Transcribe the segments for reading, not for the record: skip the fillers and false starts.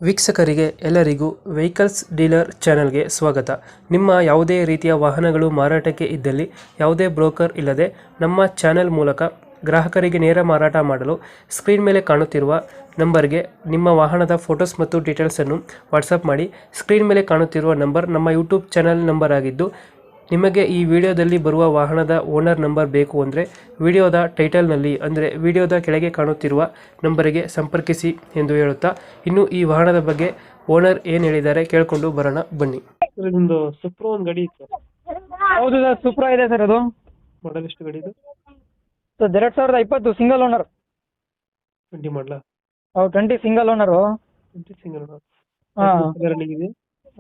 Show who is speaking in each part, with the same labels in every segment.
Speaker 1: ವೀಕ್ಷಕರಿಗೆ ಎಲ್ಲರಿಗೂ vehicles dealer ಚಾನೆಲ್ಗೆ ಸ್ವಾಗತ. ನಿಮ್ಮ ಯಾವುದೇ ರೀತಿಯ ವಾಹನಗಳು ಮಾರಾಟಕ್ಕೆ ಇದ್ದಲ್ಲಿ ಯಾವುದೇ ಬ್ರೋಕರ್ ಇಲ್ಲದೆ ನಮ್ಮ ಚಾನೆಲ್ ಮೂಲಕ ಗ್ರಾಹಕರಿಗೆ ನೇರ ಮಾರಾಟ ಮಾಡಲು ಸ್ಕ್ರೀನ್ ಮೇಲೆ ಕಾಣುತ್ತಿರುವ ನಂಬರ್ಗೆ ನಿಮ್ಮ ವಾಹನದ ಫೋಟೋಸ್ ಮತ್ತು ಡೀಟೇಲ್ಸನ್ನು ವಾಟ್ಸಪ್ ಮಾಡಿ. ಸ್ಕ್ರೀನ್ ಮೇಲೆ ಕಾಣುತ್ತಿರುವ ನಂಬರ್ ನಮ್ಮ ಯೂಟ್ಯೂಬ್ ಚಾನೆಲ್ ನಂಬರ್ ಆಗಿದ್ದು, ನಿಮಗೆ ಈ ವಿಡಿಯೋದಲ್ಲಿ ಬರುವ ವಾಹನದ ಓನರ್ ನಂಬರ್ ಬೇಕು ಅಂದರೆ ವಿಡಿಯೋದ ಟೈಟಲ್ನಲ್ಲಿ ಅಂದರೆ ವಿಡಿಯೋದ ಕೆಳಗೆ ಕಾಣುತ್ತಿರುವ ನಂಬರಿಗೆ ಸಂಪರ್ಕಿಸಿ ಎಂದು ಹೇಳುತ್ತಾ, ಇನ್ನು ಈ ವಾಹನದ ಬಗ್ಗೆ ಓನರ್ ಏನು ಹೇಳಿದ್ದಾರೆ ಕೇಳಿಕೊಂಡು ಬರೋಣ ಬನ್ನಿ. ಇದೊಂದು ಸುಪ್ರೋ ಒಂದು ಗಾಡಿ ಇತ್ತು.
Speaker 2: ಹೌದು ಸರ್, ಸೂಪ್ರಾ ಇದೆ ಸರ್. ಅದು
Speaker 1: ಮಾಡಲ್ ಎಷ್ಟು ಗಾಡಿ ಇದು?
Speaker 2: Sir 2020 single owner.
Speaker 1: 20 ಮಾಡಲ?
Speaker 2: ಹೌದು, 20 ಸಿಂಗಲ್ ಓನರು.
Speaker 1: Single owner.
Speaker 2: ಹಾಂ,
Speaker 1: ರನ್ನಿಂಗ್ ಇದೆ?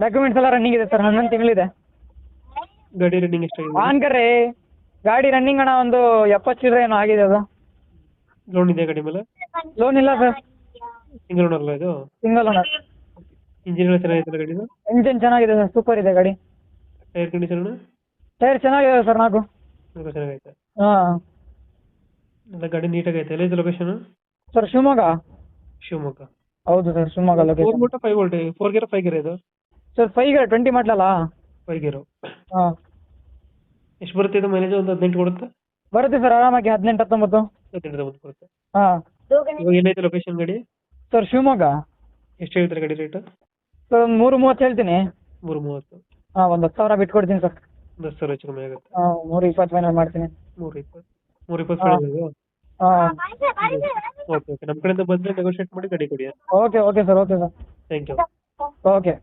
Speaker 2: ಡಾಕ್ಯುಮೆಂಟ್ಸ್ ಎಲ್ಲ ರನ್ನಿಂಗ್ ಇದೆ ಸರ್. 11 ತಿಂಗಳಿದೆ.
Speaker 1: ಗಾಡಿ ರನ್ನಿಂಗ್ ಎಷ್ಟಾಗಿದೆ?
Speaker 2: ಆನ್ ಕರ್ರಿ ಗಾಡಿ ರನ್ನಿಂಗ್ ಅಣ್ಣ ಒಂದು 70 ಚಿಲ್ಲರೆ ಏನೋ ಆಗಿದೆ. ಅದು
Speaker 1: ಲೋನ್ ಇದೆ ಗಾಡಿ ಮೇಲೆ?
Speaker 2: ಲೋನ್ ಇಲ್ಲ ಸರ್,
Speaker 1: ಸಿಂಗಲ್ ಓನರ್ ಅಲ್ಲ ಇದು?
Speaker 2: Single owner.
Speaker 1: ಇಂಜಿನ್ ಎಲ್ಲ ಚೆನ್ನಾಗಿದೆ ಗಾಡಿದು?
Speaker 2: ಇಂಜಿನ್ ಚೆನ್ನಾಗಿದೆ ಸರ್, ಸೂಪರ್ ಇದೆ ಗಾಡಿ.
Speaker 1: Tyre condition?
Speaker 2: ಟೈರ್ ಚೆನ್ನಾಗಿದೆ ಸರ್, 4.
Speaker 1: ಚೆನ್ನಾಗೈತೆ.
Speaker 2: ಹಾಂ
Speaker 1: ಎಲ್ಲ ಗಾಡಿ ನೀಟಾಗಿ ಐತೆ. ಎಲ್ಲಿದೆ ಲೊಕೇಶನ್?
Speaker 2: ಸರ್ ಶಿವಮೊಗ್ಗ.
Speaker 1: ಶಿವಮೊಗ್ಗ.
Speaker 2: ಹೌದು ಸರ್, ಶಿವಮೊಗ್ಗ
Speaker 1: 4
Speaker 2: ಲೊಕೇಶನ್.
Speaker 1: ಮೋಟ 5 ವೋಲ್ಟ್ 4 ಗೇರ್ 5 ಗೇರ್ ಇದು?
Speaker 2: ಸರ್ 5 ಗೇರ್ 20 ಮಾಡಲಲ್ಲ.
Speaker 1: 5 ಗೇರು.
Speaker 2: ಹಾಂ,
Speaker 1: ಎಷ್ಟು ಬರುತ್ತೆ ಇದು ಮೈಲೇಜ್? ಒಂದು 18 ಕೊಡುತ್ತೆ?
Speaker 2: ಬರುತ್ತೆ ಸರ್ ಆರಾಮಾಗಿ 18-19.
Speaker 1: 18 ಬರುತ್ತೆ.
Speaker 2: ಹಾಂ
Speaker 1: ಇವಾಗ ಏನೈತೆ ಲೊಕೇಶನ್ ಗಾಡಿ?
Speaker 2: ಸರ್ ಶಿವಮೊಗ್ಗ.
Speaker 1: ಎಷ್ಟು ಹೇಳ್ತಾರೆ ಗಾಡಿ ರೇಟ್?
Speaker 2: ಸರ್ ಒಂದು 330 ಹೇಳ್ತೀನಿ.
Speaker 1: 330.
Speaker 2: ಹಾಂ, ಒಂದು 10,000 ಬಿಟ್ಕೊಡ್ತೀನಿ ಸರ್.
Speaker 1: 10,000 ಹೆಚ್ಚು ಕಮ್ಮಿ ಆಗುತ್ತೆ.
Speaker 2: ಹಾಂ, 320 ಫೈನಲ್ ಮಾಡ್ತೀನಿ.
Speaker 1: 320. 320 ಇದು?
Speaker 2: ಹಾಂ,
Speaker 1: ಓಕೆ ಓಕೆ. ನಮ್ಮ ಕಡೆಯಿಂದ ಬಂದರೆ ನೆಗೋಷಿಯೇಟ್ ಮಾಡಿ ಗಾಡಿ ಕೊಡಿ.
Speaker 2: Okay okay sir, okay sir,
Speaker 1: thank you.
Speaker 2: Okay.